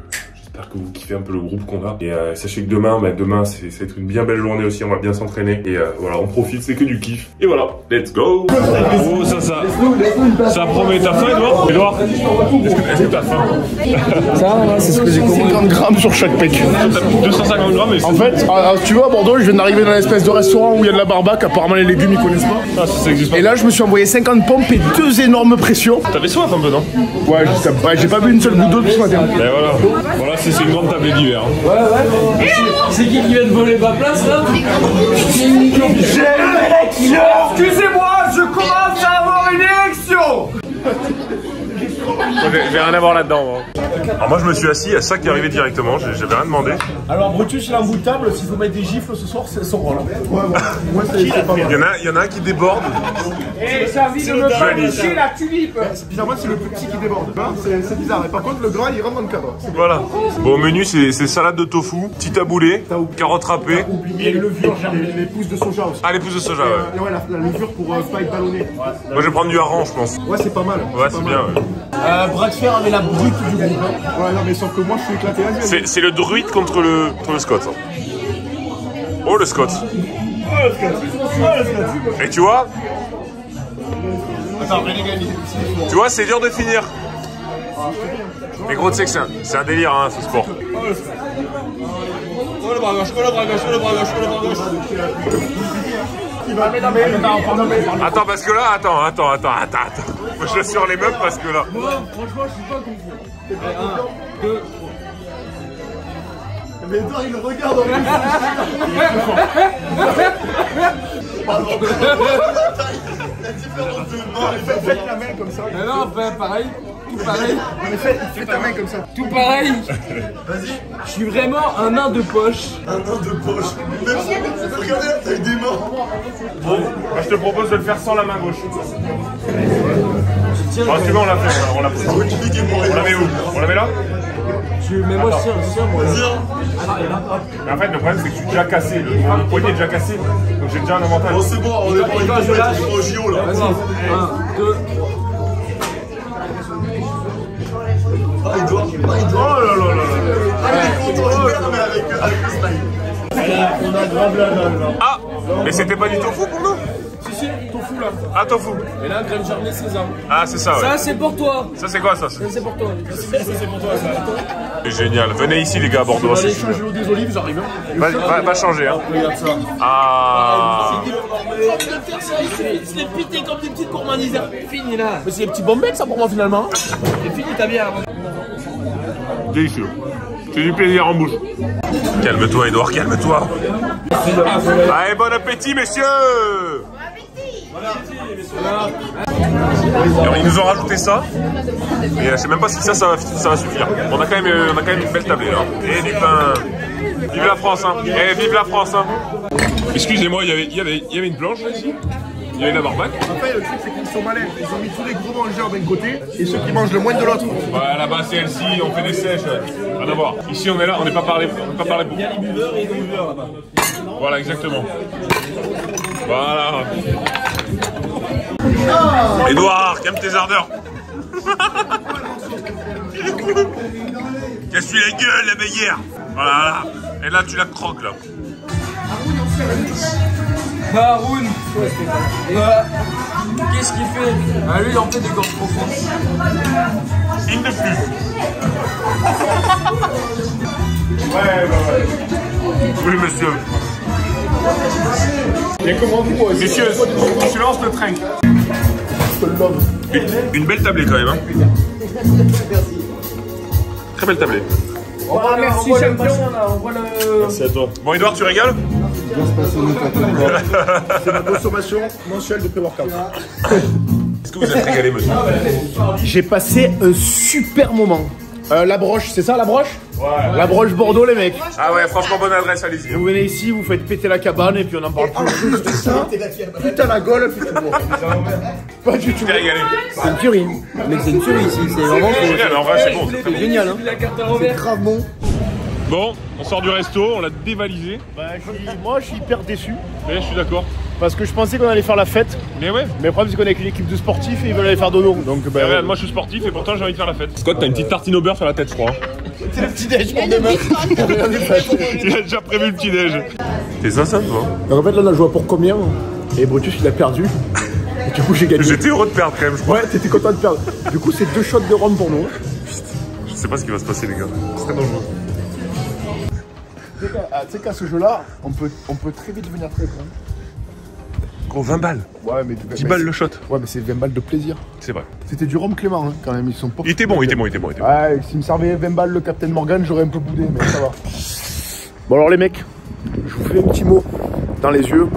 vous kiffez un peu le groupe qu'on a. Et sachez que demain, ça va être une bien belle journée aussi, on va bien s'entraîner. Et voilà, on profite, c'est que du kiff. Et voilà, let's go. Oh, ça promet. T'as faim, Edouard? Edouard, est-ce que t'as faim? Ça, c'est ce que j'ai compris. 50 grammes sur chaque pec. 250 grammes et en fait, tu vois, à Bordeaux, je viens d'arriver dans une espèce de restaurant où il y a de la barbaque. Apparemment, les légumes, ils connaissent pas. Ah, ça existe pas. Et là, je me suis envoyé 50 pompes et 2 énormes pressions. T'avais soif un peu, non? Ouais, j'ai pas bu une seule goutte d'eau depuis ce matin. Et voilà. Voilà, c'est une grande table d'hiver. Hein. Ouais. C'est qui vient de voler ma place là? Excusez-moi, je commence à avoir une érection. Je vais rien avoir là-dedans. Alors moi je me suis assis, il y a ça qui est arrivé directement, j'avais rien demandé. Alors Brutus, il est en bout de table, s'il faut mettre des gifles ce soir, c'est son rôle. Ouais, c'est pas mal. Il y en a un qui déborde. Eh, j'ai envie de me faire boucher la tulipe. Bizarrement, c'est le plus petit qui déborde. C'est bizarre. Et par contre, le gras, il rentre dans le cadre. Voilà. Bon, au menu, c'est salade de tofu, petit taboulé, carottes râpées. Et les levures, les pousses de soja aussi. Ah, les pousses de soja, ouais. Et ouais, la levure pour pas être ballonné. Moi, je vais prendre du hareng, je pense. Ouais, c'est pas mal. Ouais, c'est bien, ouais. Bras de fer avec la brute du groupe. Ouais, non, mais sauf que moi, je suis éclaté. C'est le druide contre le Scott. Oh, le Scott. Et tu vois? Attends, Renegade. Tu vois, c'est dur de finir. Mais gros, tu sais que c'est un délire, hein, ce sport. Oh le bras gauche. Attends, parce que là, attends. Faut que je sur les meubles parce que là. Moi, franchement, je suis pas confiant. 1, 2, 3. Mais Edouard, il le regarde en même Faites la main comme ça. Mais non, pareil. Tout pareil. Fais ta main comme ça. Tout pareil. Vas-y. Je suis vraiment un nain de poche. Un nain de poche. Regardez la taille des mains. Bon, moi, je te propose de le faire sans la main gauche. Bon, si tu veux, on l'a fait. On la met où? On la met là? Mais moi, je tiens, moi. Mais en fait, le problème, c'est que je suis déjà cassé. Le poignet est déjà cassé. Donc j'ai déjà un avantage. Bon, c'est bon, on est pas au JO là. Vas-y. 1, 2. Ah, Edouard. Oh là là là là. On a grave la dalle là. Ah, mais c'était pas du tofu pour nous? Si, tofu là. Ah, tofu. Et là, graine germée sésame. Ah, c'est ça, ouais. Ça, c'est pour toi. Ça, c'est quoi ça? Ça, c'est pour toi. C'est génial. Venez ici, les gars, à Bordeaux. On va aller changer l'eau des olives, j'arrive. Va changer, hein. Regarde ça. Ah. C'est les pité comme des petites gourmandises. Fini là. Mais c'est des petits bombettes ça pour moi finalement. C'est fini ta bière. Délicieux. C'est du plaisir en bouche. Calme-toi, Edouard, calme-toi. Allez, bon appétit, messieurs. Alors, ils nous ont rajouté ça. Et je sais même pas si ça va suffire. On a quand même une belle tablée là. Et du pain. Vive la France, hein. Et vive la France, hein. Excusez-moi, il y avait une planche là ici. Il y avait la barbaque. Après, le truc, c'est qu'ils sont malins. Ils ont mis tous les gros mangeurs d'un côté et ceux qui mangent le moins de l'autre. Ouais, là-bas, c'est LC, on fait des sèches. Rien à voir. Ici, on est là, on n'est pas parlé beaucoup. Il y a les buveurs et les non-buveurs là-bas. Voilà, exactement. Voilà. Edouard, calme tes ardeurs. Casse-lui la gueule, la meilleure. Voilà. Et là, tu la croques, là. Haroun. Qu'est-ce qu'il fait? Ah, lui, il en fait des gorges profondes. Il ne plus. Ouais. Oui, monsieur. Et comment vous, Messieurs, je lance le train. Une belle tablée quand même. Hein. Très belle tablée. Merci, champion. Merci à toi. Bon, Edouard, tu régales? C'est ma consommation mensuelle de pré-workout. Est-ce que vous êtes régalé, monsieur? J'ai passé un super moment. La broche, c'est ça la broche? Ouais. La broche Bordeaux, les mecs. Ah ouais, franchement, bonne adresse, allez-y. Vous venez ici, vous faites péter la cabane et puis on en parle plus. C'est ça. Putain la gueule, putain. Pas du tout. T'es régalé. C'est une tuerie. Mec, c'est une tuerie ici. C'est vraiment Génial, en vrai, c'est bon. c'est génial. Hein. C'est grave bon. Bon, on sort du resto, on l'a dévalisé. Moi, je suis hyper déçu. Mais je suis d'accord. Parce que je pensais qu'on allait faire la fête. Mais ouais. Mais le problème, c'est qu'on est avec une équipe de sportifs et ils veulent aller faire dodo. Donc, Et regarde, moi je suis sportif et pourtant j'ai envie de faire la fête. Scott, t'as une petite tartine au beurre sur la tête, je crois. c'est le petit déj pour demain. Il a déjà prévu le petit déj. T'es sincère, toi? Donc, en fait, là, on a joué pour combien? Et Brutus, il a perdu. Et du coup, j'ai gagné. J'étais heureux de perdre quand même, je crois. Ouais, t'étais content de perdre. Du coup, c'est 2 shots de rhum pour nous. Je sais pas ce qui va se passer, les gars. C'est très dangereux. Tu sais qu'à ce jeu-là, on peut très vite devenir très grand. Gros, 20 balles. Ouais, mais 10 balles le shot. Ouais, mais c'est 20 balles de plaisir. C'est vrai. C'était du rhum Clément, hein, quand même. Ils sont pas. Il était bon. Ouais, s'il me servait 20 balles le Captain Morgan, j'aurais un peu boudé, mais ça va. Bon, alors, les mecs, je vous fais un petit mot dans les yeux.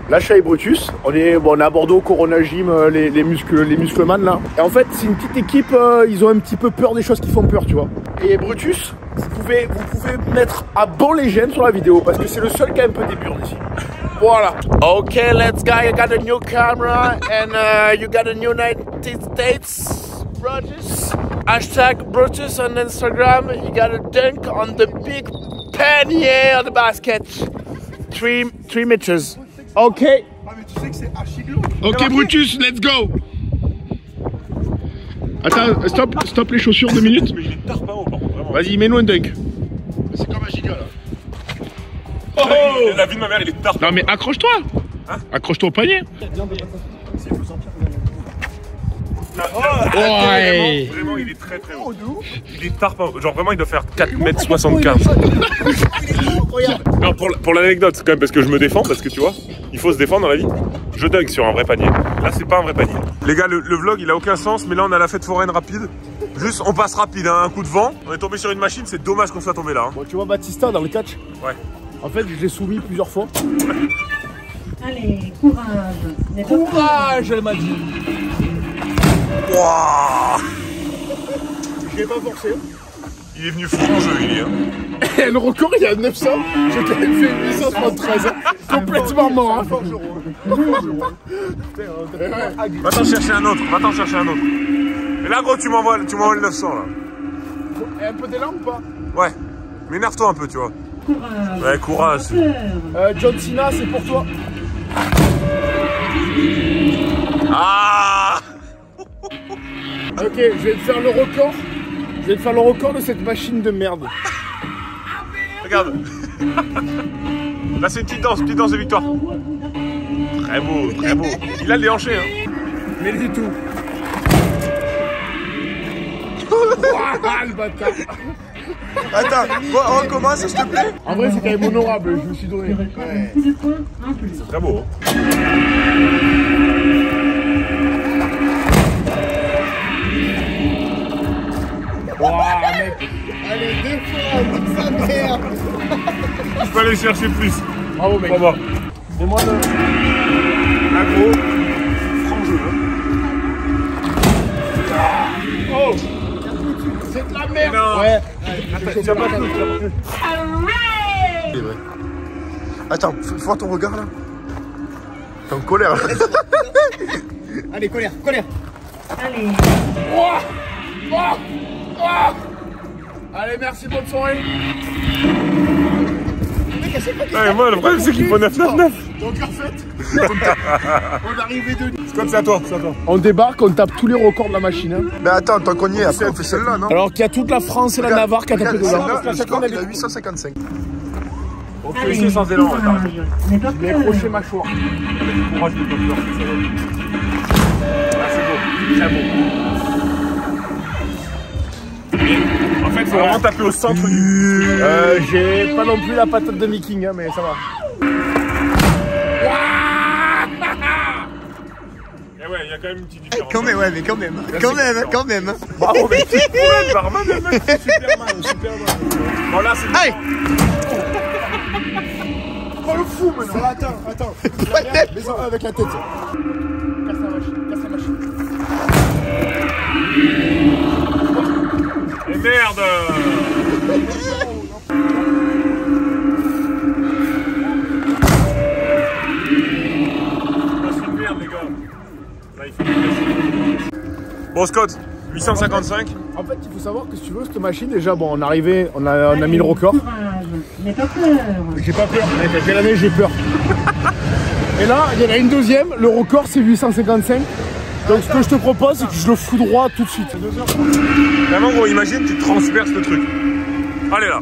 Là, je suis avec Brutus. On est à Bordeaux, Corona Gym, les muscleman là. Et en fait, c'est une petite équipe, ils ont un petit peu peur des choses qui font peur, tu vois. Et Brutus, vous pouvez mettre à bon les j'aime sur la vidéo parce que c'est le seul qui a un peu des burnes ici. Voilà. Ok, let's go. You got a new camera and you got a new United States, Brutus. Hashtag Brutus on Instagram. You got a dunk on the big panier of the basket. 3 meters. Ok. Ah mais tu sais que c'est archi glauque. Ok Brutus, let's go. Attends, stop les chaussures 2 minutes. Mais il est tard pas haut, par contre, vraiment. Vas-y, mets-nous un dunk. C'est comme un giga là. Oh, la vie de ma mère, il est tard. Non mais accroche-toi. Hein? Accroche-toi au panier. Ouais. Vraiment, il est très très haut. Il est tard pas haut. Genre vraiment, il doit faire 4,75 m. Non, pour l'anecdote, quand même, parce que je me défends, parce que tu vois, il faut se défendre dans la vie. Je dunk sur un vrai panier. Là, c'est pas un vrai panier. Les gars, le vlog, il a aucun sens, mais là, on a la fête foraine rapide. Juste, on passe rapide, hein, un coup de vent. On est tombé sur une machine, c'est dommage qu'on soit tombé là. Hein. Bon, tu vois Batista dans le catch. Ouais. En fait, je l'ai soumis plusieurs fois. Allez, courage. Courage, elle m'a dit. Wouah. Je l'ai pas forcé. Il est venu fou en jeu, il est. Hein. Et le record, il y a 900. J'ai quand même fait 873. Complètement mort. Hein. Va t'en chercher un autre, Et là, gros, tu m'envoies le 900 là. Et un peu d'élan ou pas? Ouais. Mais énerve-toi un peu, tu vois. Courage. Ouais, courage. John Cena, c'est pour toi. Ah. Ok, je vais te faire le record. Je vais te faire le record de cette machine de merde. Regarde. Là, c'est une petite danse de victoire. Très beau, très beau. Il a le déhanché, hein. Mais du tout. Ouah, le bâtard. Attends, on recommence s'il te plaît. En vrai, c'est quand même honorable, je me suis donné. Ouais. C'est très beau. Hein. Ouah, mec. Allez, 2 fois, sa merde. Je peux aller chercher plus. Bravo, mec. Bravo. Fais-moi le... Un gros. Franc jeu. Hein. Oh. C'est de la merde. Non. Ouais. Tiens pas tout. Attends, vois ton regard là. T'es en colère là. Allez, colère. Allez. Oh. Oh. Oh. Allez, merci, bonne soirée. Ouais, moi, le problème, c'est qu'il faut 9-9-9. Donc en fait, on arrivait de... C'est comme ça, toi. On débarque, on tape tous les records de la machine. Hein. Mais attends, tant qu'on y est, après on fait celle-là, non? Alors qu'il y a toute la France et la Navarre qui a tapé dedans. Celle-là, le score, il a 855. Ok, Allez, c'est sans élan, courage. attends. N'aie pas Les peur. crochets mâchoires. Avec du courage, de pas peur, ça va. Ah, c'est beau, très beau. En fait, faut vraiment taper au centre du. J'ai pas non plus la patate de Viking, hein, mais ça va. Eh ouais, il y a quand même une petite différence. Quand même, ouais, mais quand même. Quand même. Bravo, mec. Ouais, barman, le mec, c'est Superman. Bon, là, c'est. Aïe. Oh le fou maintenant. Attends. Mais ça, avec la tête. Casse la machine. Et merde. C'est une merde, les gars. Là, il faut. Bon, Scott, 855. En fait, il faut savoir que si tu veux, cette machine, déjà, bon, on est arrivé, on a mis le record. Courage. N'aie pas peur. J'ai pas peur, mec, à quelle année j'ai peur. Et là, il y en a une deuxième, le record c'est 855. Donc ce que je te propose, c'est que je le fous droit tout de suite. Vraiment, gros, imagine, tu transperces le truc. Allez, là.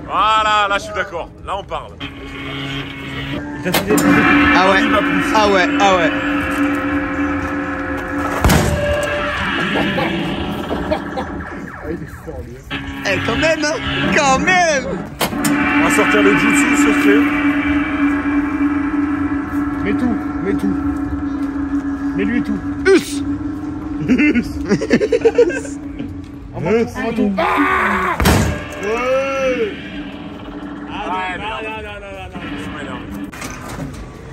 Voilà, là, je suis d'accord. Là, on parle. Ah ouais. Eh, quand même. On va sortir le jutsu secret. Mets tout. Mets-lui tout. On va tout.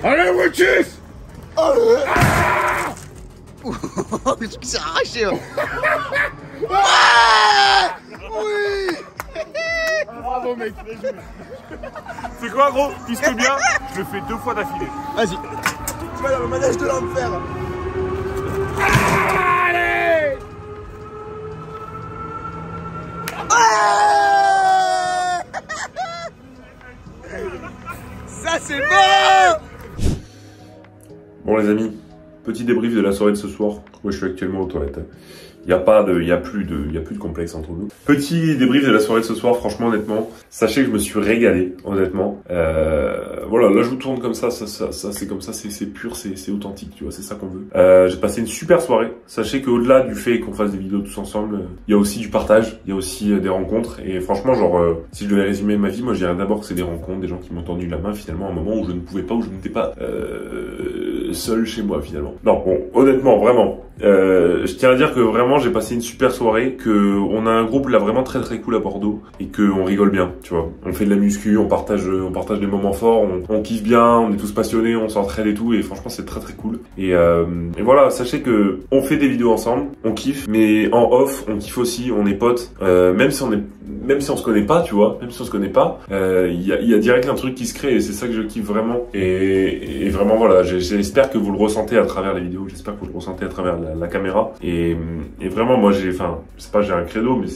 Allez, Witches! Oh, le truc s'est arraché. Oui. Bravo, mec. C'est quoi, gros? Puisque bien, je le fais 2 fois d'affilée. Vas-y. Tu vas dans le manège de l'enfer. Allez! Ça, c'est bon! Bon les amis, petit débrief de la soirée de ce soir. Moi je suis actuellement aux toilettes. Il y a plus de complexe entre nous. Petit débrief de la soirée de ce soir, franchement honnêtement, sachez que je me suis régalé, honnêtement. Voilà, là je vous tourne comme ça c'est comme ça, c'est pur, c'est authentique, tu vois, c'est ça qu'on veut. J'ai passé une super soirée. Sachez qu'au-delà du fait qu'on fasse des vidéos tous ensemble, il y a aussi du partage, il y a aussi des rencontres. Et franchement, genre, si je devais résumer ma vie, moi je dirais d'abord que c'est des rencontres, des gens qui m'ont tendu la main finalement à un moment où je ne pouvais pas, où je n'étais pas seul chez moi finalement. Non, bon, honnêtement, vraiment. Je tiens à dire que vraiment j'ai passé une super soirée, que on a un groupe là vraiment très cool à Bordeaux et que on rigole bien, tu vois. On fait de la muscu, on partage des moments forts, on kiffe bien, on est tous passionnés, on s'entraide et tout et franchement c'est très cool. Et voilà, sachez que on fait des vidéos ensemble, on kiffe, mais en off on kiffe aussi, on est potes, même si on se connaît pas, tu vois, il y a direct un truc qui se crée et c'est ça que je kiffe vraiment. Et vraiment voilà, j'espère que vous le ressentez à travers les vidéos, j'espère que vous le ressentez à travers la caméra. Et vraiment moi j'ai un credo, mais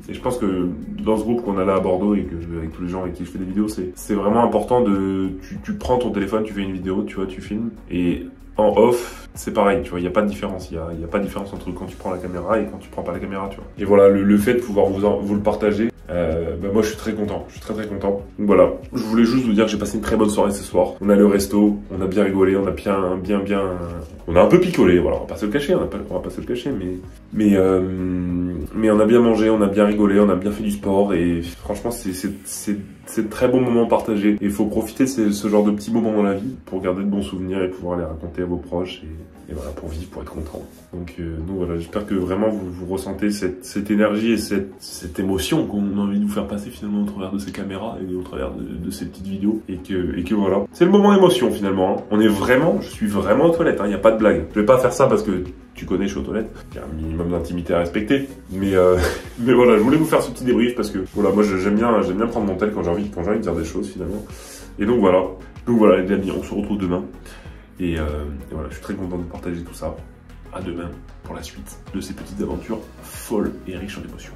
je pense que dans ce groupe qu'on a là à Bordeaux et que avec tous les gens avec qui je fais des vidéos, c'est vraiment important de tu prends ton téléphone, tu fais une vidéo, tu vois, tu filmes et en off, c'est pareil, tu vois, il n'y a pas de différence. Il y a pas de différence entre quand tu prends la caméra et quand tu prends pas la caméra, tu vois. Et voilà, le fait de pouvoir vous le partager, moi je suis très content, je suis très content. Donc voilà, je voulais juste vous dire que j'ai passé une très bonne soirée ce soir. On a allé au resto, on a bien rigolé, on a bien, on a un peu picolé, voilà, on va pas se le cacher, on va pas se le cacher, mais on a bien mangé, on a bien rigolé, on a bien fait du sport et franchement c'est de très bons moments partagés. Et il faut profiter de ce genre de petits moments dans la vie pour garder de bons souvenirs et pouvoir les raconter à vos proches et voilà, pour vivre, pour être content. Donc voilà, j'espère que vraiment vous ressentez cette énergie et cette émotion qu'on a envie de vous faire passer finalement au travers de ces caméras et au travers de ces petites vidéos et que voilà. C'est le moment émotion finalement, hein. Je suis vraiment aux toilettes, hein, y a pas de blague. Je vais pas faire ça parce que tu connais, je suis aux toilettes, il y a un minimum d'intimité à respecter, mais voilà, je voulais vous faire ce petit débrief parce que voilà, moi j'aime bien prendre mon tel quand j'ai envie de dire des choses finalement. Et donc voilà les amis, on se retrouve demain. Et voilà, je suis très content de partager tout ça. À demain pour la suite de ces petites aventures folles et riches en émotions.